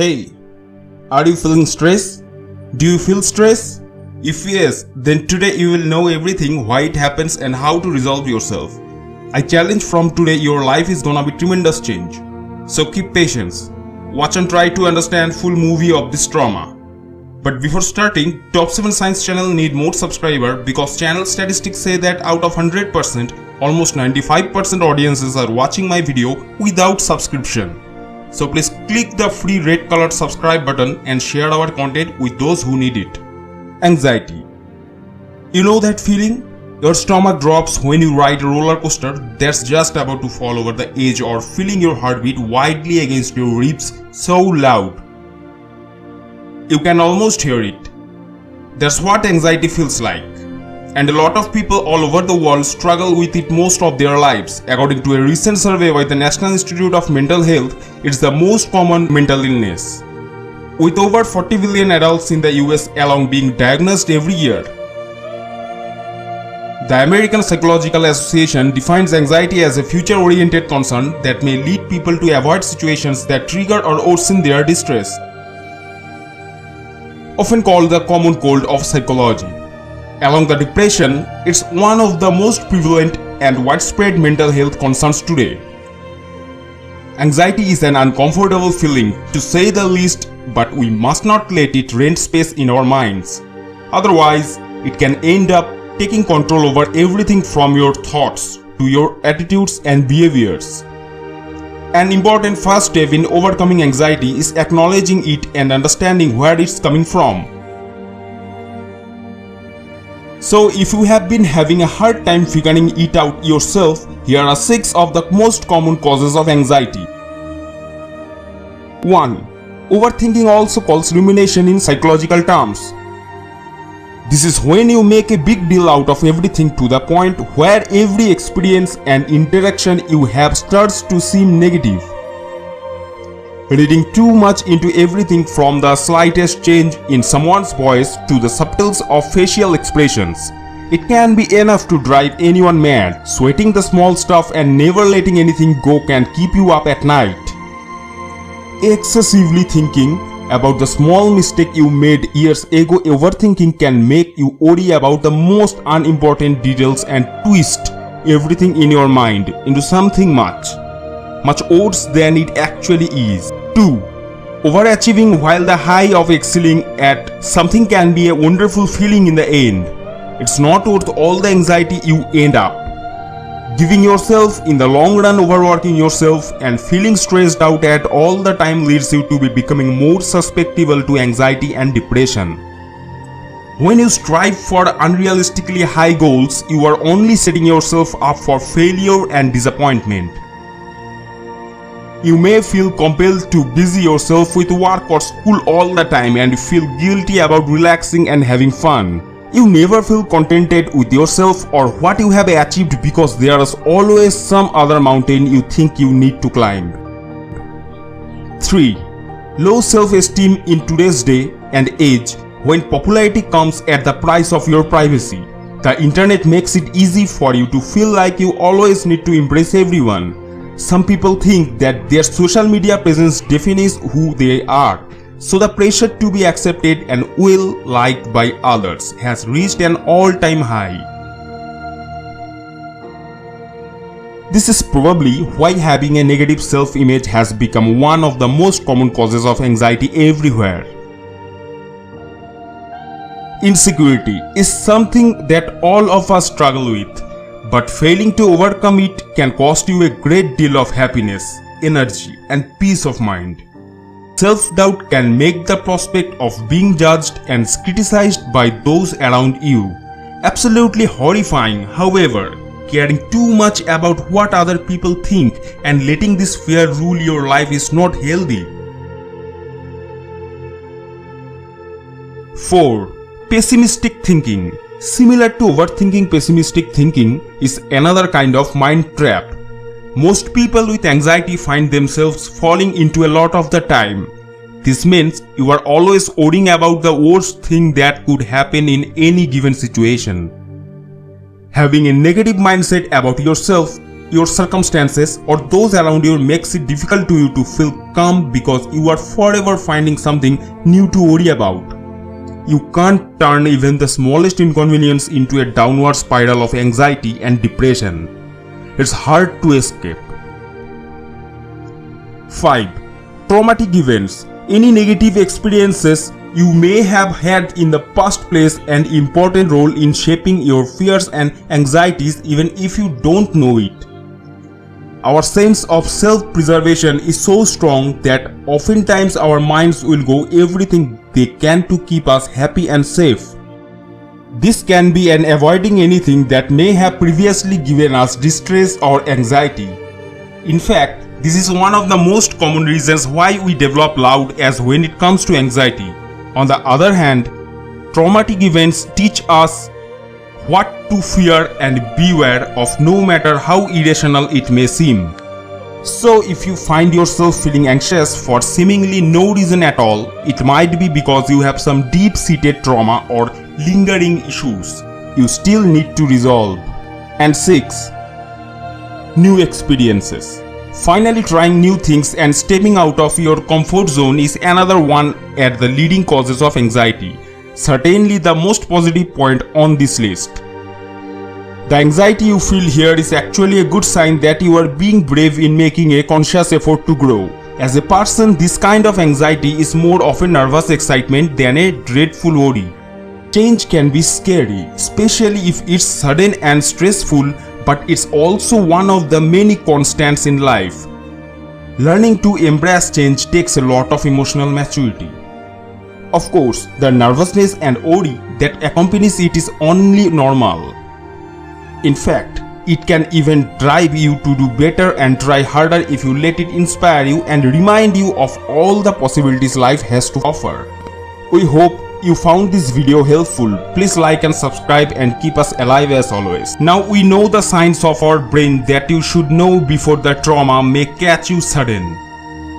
Hey, are you feeling stress? Do you feel stress? If yes, then today you will know everything, why it happens and how to resolve yourself. I challenge from today your life is gonna be tremendous change. So keep patience. Watch and try to understand full movie of this trauma. But before starting, Top 7 Science channel need more subscriber because channel statistics say that out of 100%, almost 95% audiences are watching my video without subscription. So please click the free red colored subscribe button and share our content with those who need it. Anxiety. You know that feeling? Your stomach drops when you ride a roller coaster that's just about to fall over the edge, or feeling your heartbeat widely against your ribs so loud you can almost hear it. That's what anxiety feels like. And a lot of people all over the world struggle with it most of their lives. According to a recent survey by the National Institute of Mental Health, it's the most common mental illness, with over 40 million adults in the US alone being diagnosed every year. The American Psychological Association defines anxiety as a future-oriented concern that may lead people to avoid situations that trigger or worsen their distress, often called the common cold of psychology. Along the depression, it's one of the most prevalent and widespread mental health concerns today. Anxiety is an uncomfortable feeling, to say the least, but we must not let it rent space in our minds. Otherwise, it can end up taking control over everything from your thoughts to your attitudes and behaviors. An important first step in overcoming anxiety is acknowledging it and understanding where it's coming from. So if you have been having a hard time figuring it out yourself, here are 6 of the most common causes of anxiety. 1. Overthinking, also called rumination in psychological terms. This is when you make a big deal out of everything to the point where every experience and interaction you have starts to seem negative. Reading too much into everything from the slightest change in someone's voice to the subtleties of facial expressions. It can be enough to drive anyone mad. Sweating the small stuff and never letting anything go can keep you up at night. Excessively thinking about the small mistake you made years ago. Overthinking can make you worry about the most unimportant details and twist everything in your mind into something much worse than it actually is. 2. Overachieving. While the high of excelling at something can be a wonderful feeling in the end, it's not worth all the anxiety you end up giving yourself in the long run. Overworking yourself and feeling stressed out at all the time leads you to be becoming more susceptible to anxiety and depression. When you strive for unrealistically high goals, you are only setting yourself up for failure and disappointment. You may feel compelled to busy yourself with work or school all the time and feel guilty about relaxing and having fun. You never feel contented with yourself or what you have achieved because there is always some other mountain you think you need to climb. 3. Low self-esteem. In today's day and age, when popularity comes at the price of your privacy, the internet makes it easy for you to feel like you always need to impress everyone. Some people think that their social media presence defines who they are, so the pressure to be accepted and well liked by others has reached an all-time high. This is probably why having a negative self-image has become one of the most common causes of anxiety everywhere. Insecurity is something that all of us struggle with, but failing to overcome it can cost you a great deal of happiness, energy, and peace of mind. Self-doubt can make the prospect of being judged and criticized by those around you absolutely horrifying. However, caring too much about what other people think and letting this fear rule your life is not healthy. 4. Pessimistic thinking. Similar to overthinking, pessimistic thinking is another kind of mind trap. Most people with anxiety find themselves falling into a lot of the time. This means you are always worrying about the worst thing that could happen in any given situation. Having a negative mindset about yourself your circumstances, or those around you makes it difficult to you to feel calm because you are forever finding something new to worry about. You can't turn even the smallest inconvenience into a downward spiral of anxiety and depression. It's hard to escape. 5. Traumatic events. Any negative experiences you may have had in the past plays an important role in shaping your fears and anxieties even if you don't know it. Our sense of self-preservation is so strong that oftentimes our minds will go everything they can to keep us happy and safe. This can be an avoiding anything that may have previously given us distress or anxiety. In fact, this is one of the most common reasons why we develop loud as when it comes to anxiety. On the other hand, traumatic events teach us what to fear and beware of no matter how irrational it may seem. So if you find yourself feeling anxious for seemingly no reason at all, it might be because you have some deep-seated trauma or lingering issues you still need to resolve. And 6. New experiences. Finally, trying new things and stepping out of your comfort zone is another one at the leading causes of anxiety. Certainly the most positive point on this list. The anxiety you feel here is actually a good sign that you are being brave in making a conscious effort to grow. As a person, this kind of anxiety is more of a nervous excitement than a dreadful worry. Change can be scary, especially if it's sudden and stressful, but it's also one of the many constants in life. Learning to embrace change takes a lot of emotional maturity. Of course, the nervousness and worry that accompanies it is only normal. In fact, it can even drive you to do better and try harder if you let it inspire you and remind you of all the possibilities life has to offer. We hope you found this video helpful. Please like and subscribe and keep us alive as always. Now we know the signs of our brain that you should know before the trauma may catch you sudden.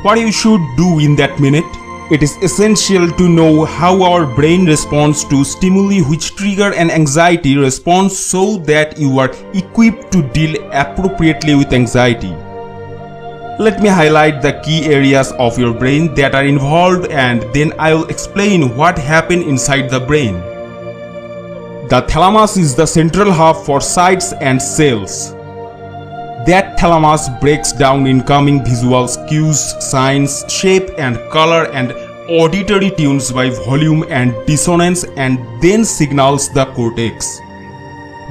What you should do in that minute? It is essential to know how our brain responds to stimuli which trigger an anxiety response so that you are equipped to deal appropriately with anxiety. Let me highlight the key areas of your brain that are involved and then I will explain what happens inside the brain. The thalamus is the central hub for sights and cells. That thalamus breaks down incoming visual cues, signs, shape and color and auditory tunes by volume and dissonance and then signals the cortex.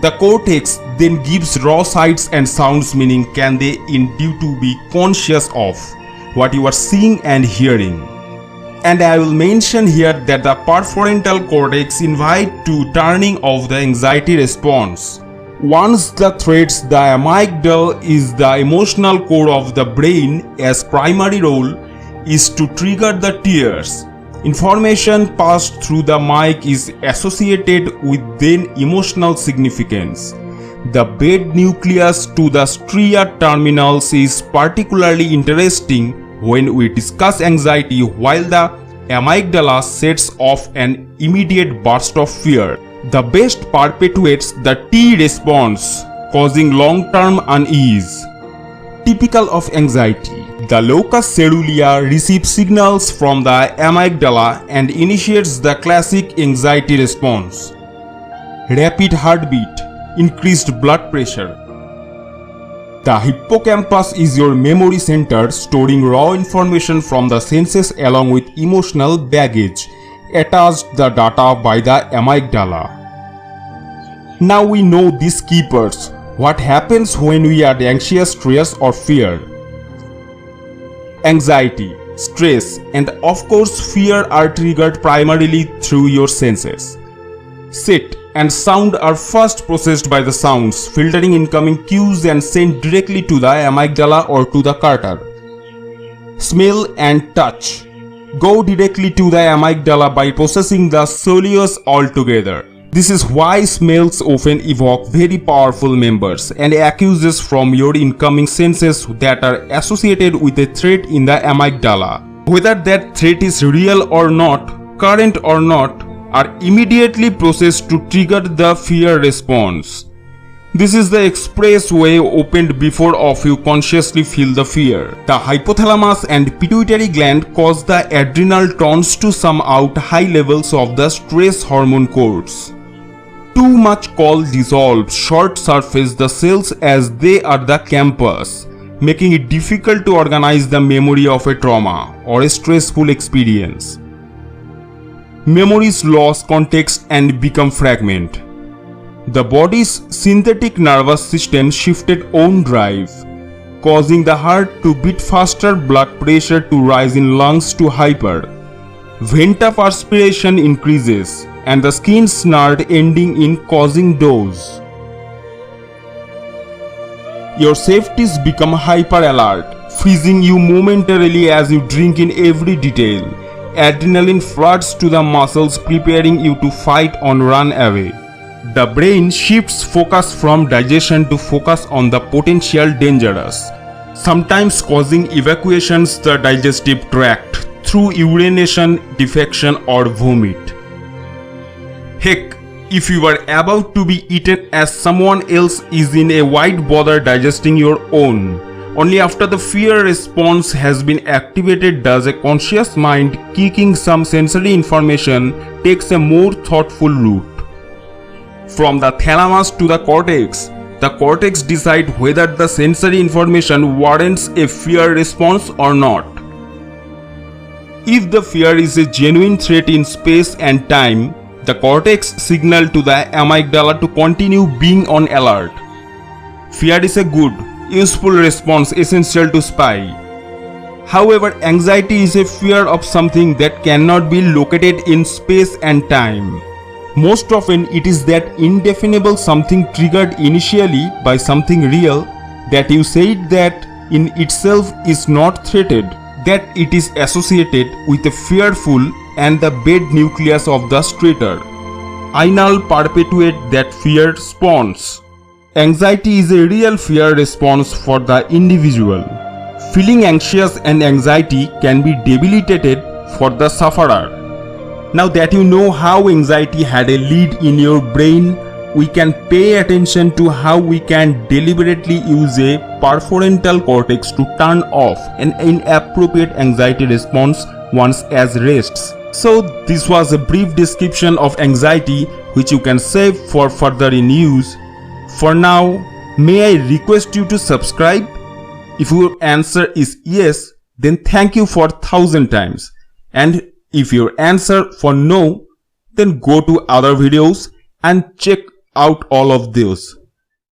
The cortex then gives raw sights and sounds, meaning can they induce to be conscious of what you are seeing and hearing. And I will mention here that the prefrontal cortex invite to turning off the anxiety response. Once the threats, the amygdala is the emotional core of the brain, as primary role is to trigger the tears. Information passed through the mic is associated with then emotional significance. The beta nucleus to the striatal terminals is particularly interesting when we discuss anxiety, while the amygdala sets off an immediate burst of fear. The best perpetuates the T response, causing long-term unease. Typical of anxiety, the locus coeruleus receives signals from the amygdala and initiates the classic anxiety response. Rapid heartbeat, increased blood pressure. The hippocampus is your memory center, storing raw information from the senses along with emotional baggage attached the data by the amygdala. Now we know these keepers. What happens when we are anxious, stressed or fear? Anxiety, stress and of course fear are triggered primarily through your senses. Sight and sound are first processed by the sounds, filtering incoming cues and sent directly to the amygdala or to the cortex. Smell and touch go directly to the amygdala by processing the soleus altogether. This is why smells often evoke very powerful memories and accusers from your incoming senses that are associated with a threat in the amygdala. Whether that threat is real or not, current or not, are immediately processed to trigger the fear response. This is the expressway opened before of you consciously feel the fear. The hypothalamus and pituitary gland cause the adrenal tons to sum out high levels of the stress hormone course. Too much coal dissolves short surface the cells as they are the campus, making it difficult to organize the memory of a trauma or a stressful experience. Memories lose context and become fragment. The body's synthetic nervous system shifted on drive, causing the heart to beat faster, blood pressure to rise in lungs to hyper. Ventaperspiration increases and the skin snarled, ending in causing doze. Your safeties become hyper alert, freezing you momentarily as you drink in every detail. Adrenaline floods to the muscles, preparing you to fight or run away. The brain shifts focus from digestion to focus on the potential dangerous, sometimes causing evacuations the digestive tract through urination, defecation or vomit. Heck, if you are about to be eaten as someone else is in a wide bother digesting your own, only after the fear response has been activated does a conscious mind kicking some sensory information takes a more thoughtful route. From the thalamus to the cortex decides whether the sensory information warrants a fear response or not. If the fear is a genuine threat in space and time, the cortex signals to the amygdala to continue being on alert. Fear is a good, useful response essential to spy. However, anxiety is a fear of something that cannot be located in space and time. Most often it is that indefinable something triggered initially by something real that you said that in itself is not threatened, that it is associated with the fearful and the bed nucleus of the strater. I null perpetuate that fear response. Anxiety is a real fear response for the individual. Feeling anxious and anxiety can be debilitated for the sufferer. Now that you know how anxiety had a lead in your brain, we can pay attention to how we can deliberately use a prefrontal cortex to turn off an inappropriate anxiety response once as rests. So this was a brief description of anxiety which you can save for further in use. For now, may I request you to subscribe? If your answer is yes, then thank you for 1000 times. And if your answer for no, then go to other videos and check out all of those.